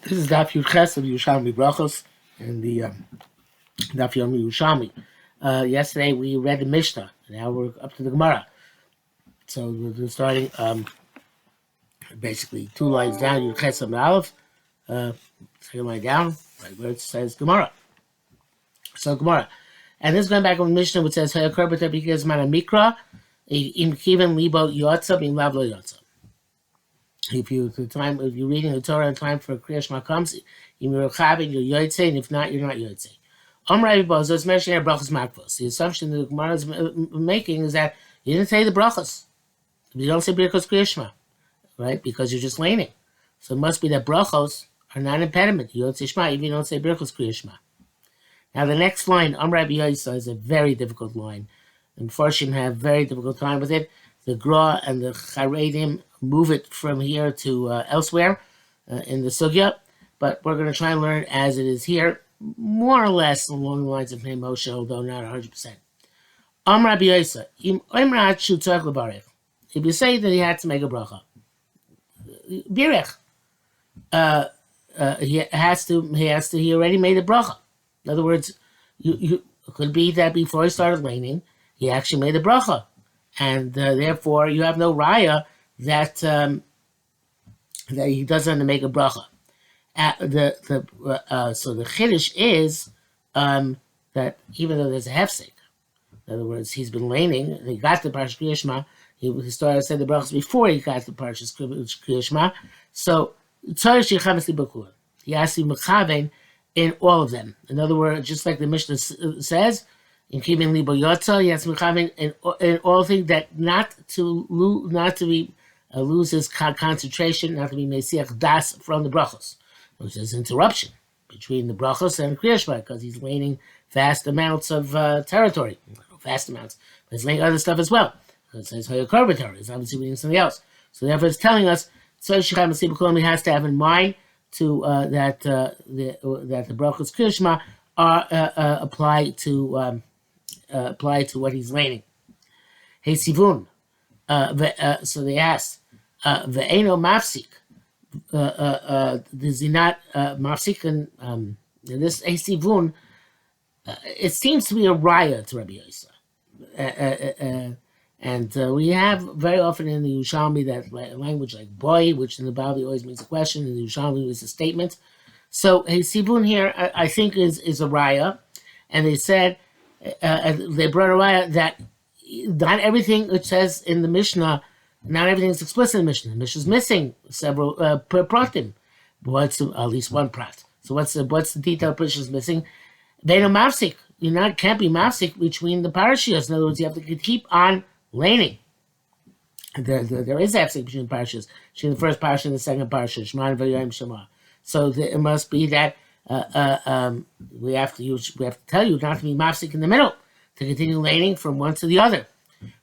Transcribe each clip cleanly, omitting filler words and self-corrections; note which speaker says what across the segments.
Speaker 1: This is Daf Yudches of Yerushalmi Berachos and the Daf Yomi Yerushalmi. Yesterday we read the Mishnah, and now we're up to the Gemara. So we're starting basically two lines down, Yudches of Aleph, second line down, right where it says Gemara. So Gemara. And this is going back on the Mishnah which says, Hayakar b'ter b'kez man mikra im kiven libo yotza b'im lav lo yotza. If you're reading the Torah in time for Kriya Shema comes, you're chavin, you're yotzei, and if not, you're not yotzei. So it's mentioned here brachos makvos. The assumption that the Gemara is making is that you didn't say the brachos. You don't say Birkos Kriya Shema, right? Because you're just laning. So it must be that brachos are not an impediment. You don't say Shema, even you don't say Birkos Kriya Shema. Now the next line, Rabbi Yoisa, is a very difficult line. And Farshim have very difficult time with it. The Gra and the Charedim move it from here to elsewhere in the Sugya, but we're going to try and learn as it is here, more or less along the lines of Pnei Moshe, although not 100%. Rabbi Yoisa, if you say that he had to make a bracha, birech, he already made a bracha. In other words, it could be that before he started laning, he actually made a bracha. And therefore, you have no raya that he doesn't make a bracha. So the chiddush is that even though there's a hefsek, in other words, he's been laning, he got the Parshas Kriya Shema, he started saying the brachas before he got the Parshas Kriya Shema, so he has to be mechaven in all of them. In other words, just like the Mishnah says, in keeping libo yotza, he has to be mechaven in all things that not to lose his concentration, not to be mesiach das from the brachos, which is interruption between the brachos and Kriya Shema, because he's laning vast amounts of territory. Vast amounts, but he's laying other stuff as well. It says Hayakar b'ter, he's obviously reading something else. So therefore, it's telling us he has to have in mind to that the brachos Kriya Shema are apply to what he's laying. Hey Sivun, so they asked, ve'eno mafsik, does he not mafsik? And this Hey Sivun, it seems to be a raya to Rabbi Yoisa. And we have very often in the Yerushalmi that language like boy, which in the Bali always means a question, in the Yerushalmi is a statement. So Hey Sivun here, I think, is a raya. And they said, they brought a raya that not everything it says in the Mishnah, not everything is explicit in the Mishnah. The Mishnah is missing several pratim. What's at least one prat? So what's the detail Mishnah is missing? They know mafsik. You can't be mafsik between the parashas. In other words, you have to keep on laning. There is mafsik between the parashas. Between the first parasha and the second parasha. Shema and Vayayim Shema. So it must be that we have to tell you not to be mafsik in the middle, to continue laning from one to the other.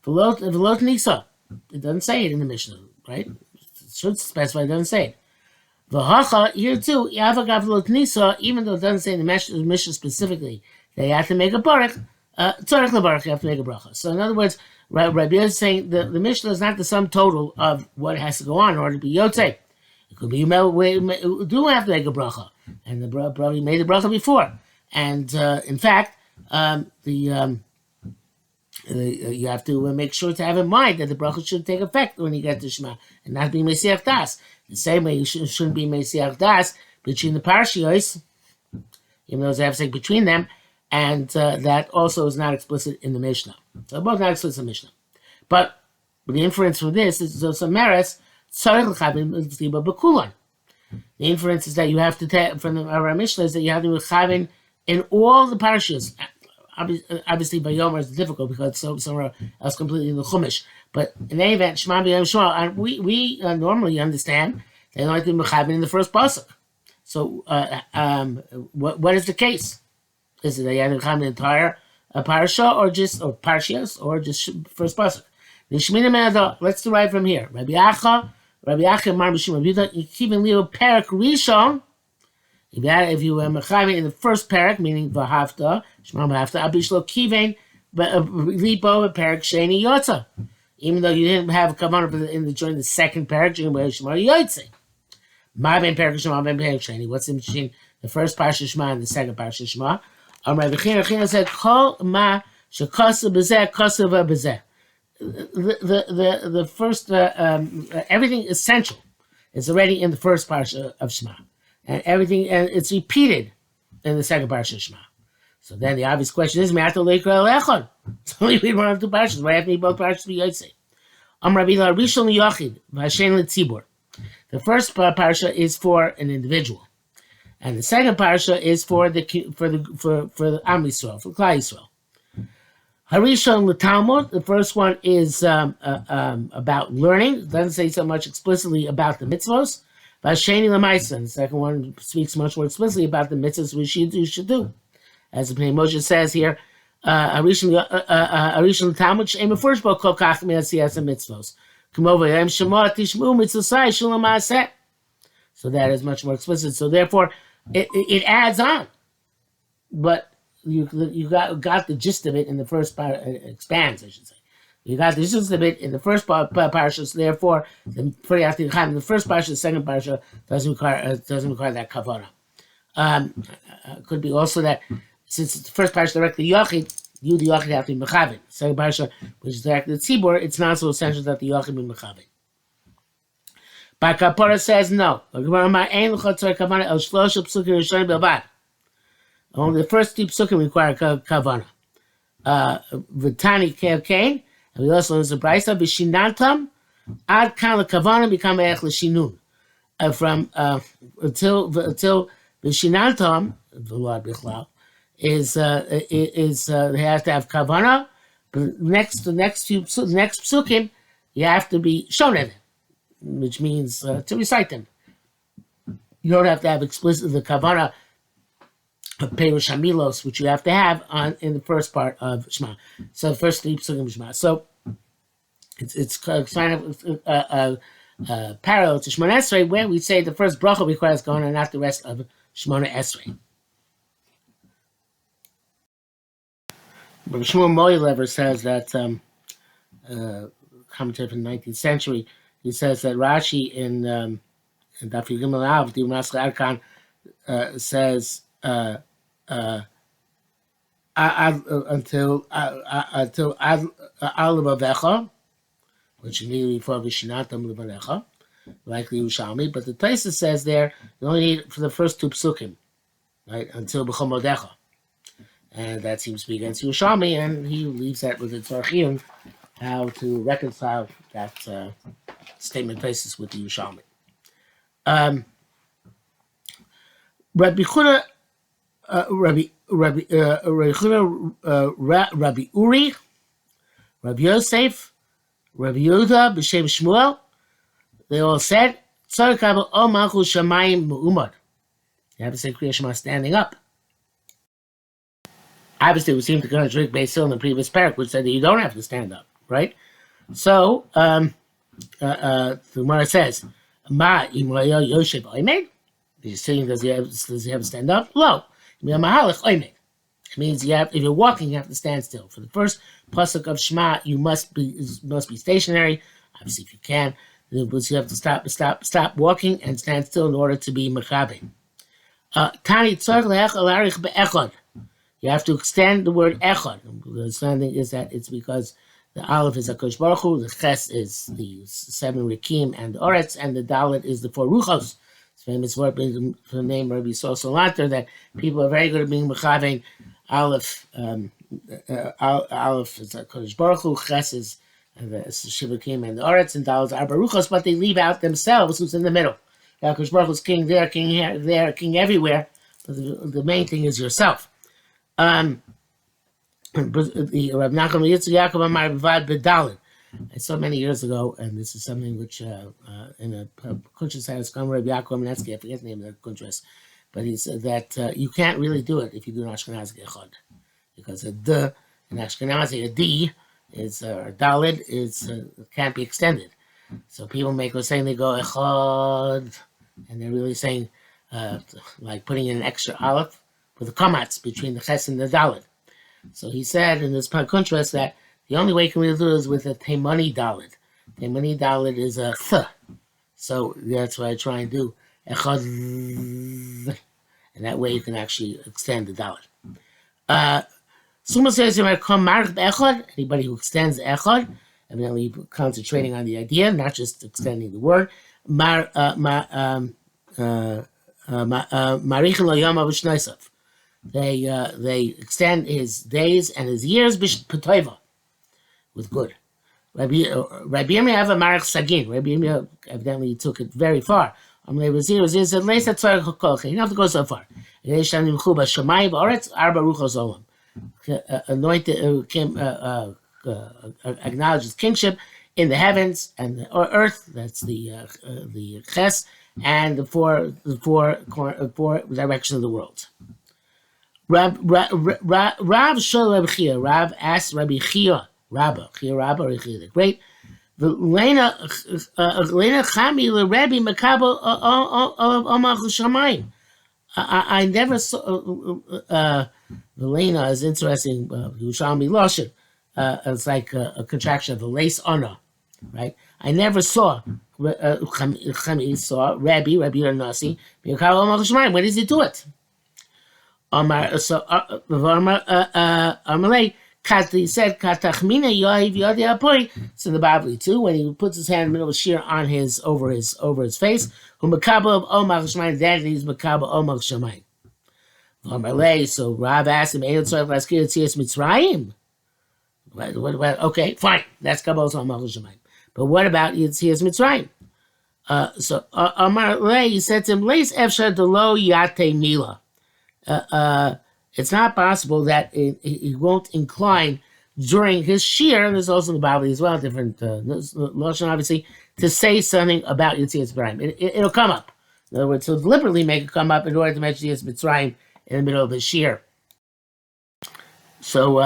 Speaker 1: V'lo nisa. It doesn't say it in the Mishnah, right? It should specify. It doesn't say it. V'hacha here too. Yavagav v'lo nisa. Even though it doesn't say in the Mishnah specifically, they have to make a barak. Tzarech lebarach, you have to make a bracha. So in other words, Rabbi Yosi is saying the Mishnah is not the sum total of what has to go on in order to be yotzei. It could be you do have to make a bracha, and the brother made the bracha before. And in fact, you have to make sure to have in mind that the bracha should take effect when you get to Shema, and not be mesiach das. The same way you shouldn't be mesiach das between the parashiyos, even though there's a between them. And that also is not explicit in the Mishnah. So both not explicit in the Mishnah. But the inference from this is also meres. The inference is that you have to take from our Mishnah is that you have to be chavin in all the parashas. Obviously, by Yomer is difficult because it's somewhere else completely in the Chumash. But in any event, Shema b'yom Shema, and we normally understand they don't like to be chavin in the first pasuk. So what is the case? Is it that you have to come the entire parasha, or parashas, or just first pasuk? Let's derive from here. Rabbi Acha, Mar B'Shim, Rabbi Yehuda, keeping Leo Perak Rishon. If you were mechayim in the first parak, meaning v'havta, Shema v'havta, abishlo kivein lipo Perak Sheni Yotza. Even though you didn't have a kavanah during the second parak, during Shema Yotze. Ma ben Perek Shema, ben Perek Sheni. What's in between the first Parsha Shema and the second Parsha Shema? Rabbi China said, Kol ma shekasa b'zeh, kasa b'zeh. The first, everything essential is already in the first Parsha of Shema. And everything, and it's repeated in the second Parsha of Shema. So then the obvious question is, Me'ata leikra elechon. So only we don't have two Parshas. Why have to be both Parshas to be Yotzei? Rabbi Rishon Yochid, V'Hashem L'Tzibur. The first parsha is for an individual, and the second parsha is for the Am Yisrael, for Klal Yisrael. Harishon L'Talmud. The first one is about learning. It doesn't say so much explicitly about the mitzvos. V'Hasheni L'Maisa. The second one speaks much more explicitly about the mitzvos we should do. As the Pnei Moshe says here, Harishon L'Talmud she'em mefurish bo kol kach mi'asiyas mitzvos. So that is much more explicit. So therefore, it adds on, but you got the gist of it in the first part. It expands, I should say. You got the gist of it in the first parsha. So therefore, the first parsha, the second parsha doesn't require that kavanah. Could be also that since the first parsha directly Yochid, you, the Yochid, have to be Mechavin. Second Parsha, which is directed to Tzibur, it's not so essential that the Yochid be Mechavin. But Kapora says no. Only the first two psukim require Kavanah. V'tani Kev, and we also learn the Braisa, V'shinantam, ad kan Kavanah become Eich L'shinun. From until V'shinantam, the Lord Bichlal, is they have to have kavana, but the next psukim you have to be shown in them, which means to recite them. You don't have to have explicit the kavana of Perush Hamilos, which you have to have in the first part of Shema. So the first three psukim of Shema. So it's kind of parallel to Shemona Esrei, where we say the first bracha requires kavana, not the rest of Shemona Esrei. But Shmuel Moilever says that, commentary from the 19th century, he says that Rashi in Daf Yigimel Av, the Umasle Arkan, says until Al Levavecha, which immediately before V'shinatam Levavecha, like the Yerushalmi, but the Taisa says there, you only need it for the first two psukim, right, until B'chol Modecha. And that seems to be against Yerushalmi, and he leaves that with the Tzarchiyim, how to reconcile that statement basis with the Yerushalmi. Rabbi Uri, Rabbi Yosef, Rabbi Yehuda, B'Shem Shmuel, they all said, Tzarek Kabel O Malchus Shamayim Mu'umad. You have to say Kriya Shema standing up. Obviously, we seem to contradict Beis Hillel in the previous parak, which said that you don't have to stand up, right? So, the Gemara says, "Ma imrayo yoshev oimed." He's saying, does he have to stand up? Lo, mahalach oimed. It means if you're walking, you have to stand still. For the first pasuk of Shema, you must be stationary. Obviously, if you can, you have to stop walking and stand still in order to be mechaber. Tani tzarich le'ech alarich be'echad. You have to extend the word echad. The understanding is that it's because the aleph is HaKadosh Baruch Hu, the ches is the 7 rikim and the oretz, and the dalet is the 4 ruchos. It's famous word from the name Rabbi Yisrael Salanter that people are very good at being mechavein. Aleph, aleph is HaKadosh Baruch Hu, ches is the shivakim and the oretz, and dalet is arba ruchos, but they leave out themselves who's in the middle. HaKadosh Baruch Hu is king there, king here, there, king everywhere, but the main thing is yourself. I saw many years ago, and this is something which in a Kuntres has come Rabbi Yaakov Menetsky, I forget the name of the Kuntres, but he said that you can't really do it if you do an Ashkenazi Echad, because a D, an Ashkenazi, a D is or Dalid is can't be extended. So people make a saying they go Echad, and they're really saying like putting in an extra aleph with the kamatz between the ches and the dalet. So he said in this contrast that the only way you can really do it is with a Teimani dalet. Teimani dalet is a th. So that's what I try and do. echad, and that way you can actually extend the dalet. Suma says anybody who extends echad, evidently concentrating on the idea, not just extending the word. They extend his days and his years with good. Rabbi Yirmiyah have a marach sagin. Rabbi Yirmiyah evidently took it very far. Wazir said, "You don't have to go so far." Anointed, acknowledges kingship in the heavens and the earth. That's the ches and the four directions of the world. Rav Shalom Chia. Rav asked Rabbi Chia, Rabbi the great. Lena Chami Rabbi Makabel Omach Shamayim. I never saw. Lena is interesting. Yerushalmi Loshen. It's like a contraction of the lace honor, right? I never saw. Chami saw Rabbi Nasi Makabel Omach Shamayim. When does he do it? He said, Katachmina Yohiv Yodi Apoi. It's in the Bible too, when he puts his hand in the middle of shear on his over his face. Who Makaba of Omach Shemaim, that he's Makaba Omach Shemaim. So Rav asked him, Mitzrayim. Okay, fine. That's Kabbalah Omach Shemaim. But what about Yitzias Mitzrayim? So Amar Lei, he said to him, Leis Efshar Delo Yate Mila. It's not possible that he won't incline during his shear, and there's also in the Bible as well, different Lashon obviously, to say something about Yetzias Mitzrayim. It'll come up. In other words, he'll deliberately make it come up in order to mention Yetzias Mitzrayim in the middle of his shear. So,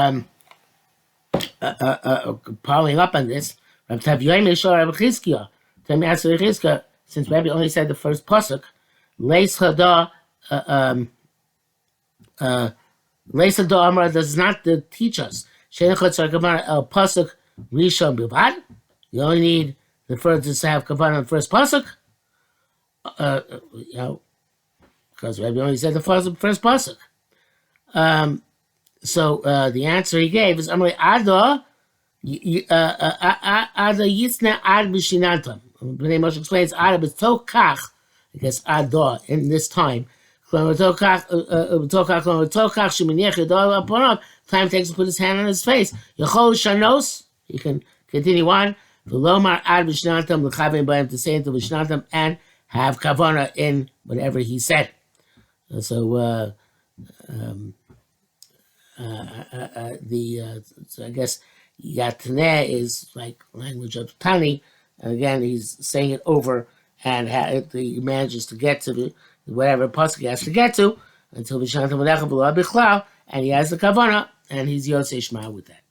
Speaker 1: following up on this, Rabbi Tavyoim Yeshua Rabbi Chizkiah, Rabbi Chizkiah, since Rabbi only said the first pasuk, Leis Hada, Leisa do Amar does not teach us. El pasuk rishon bilvad. You only need the first to have kavanah on the first pasuk. Because Rabbi only said the first pasuk. So the answer he gave is Amar Ada Yitzna Ad B'Shinantam. Bnei Moshe explains Ada B'Tokach. I guess Ada in this time. Time takes to put his hand on his face. He can continue on. To say into Vishnantam and have kavana in whatever he said. So so I guess Yatneh is like language of Tani. And again, he's saying it over, and he manages to get to whatever pasuk he has to get to until Vishantam B'Lechem V'Lo B'Chlal, and he has the kavana, and he's Yosei Shema with that.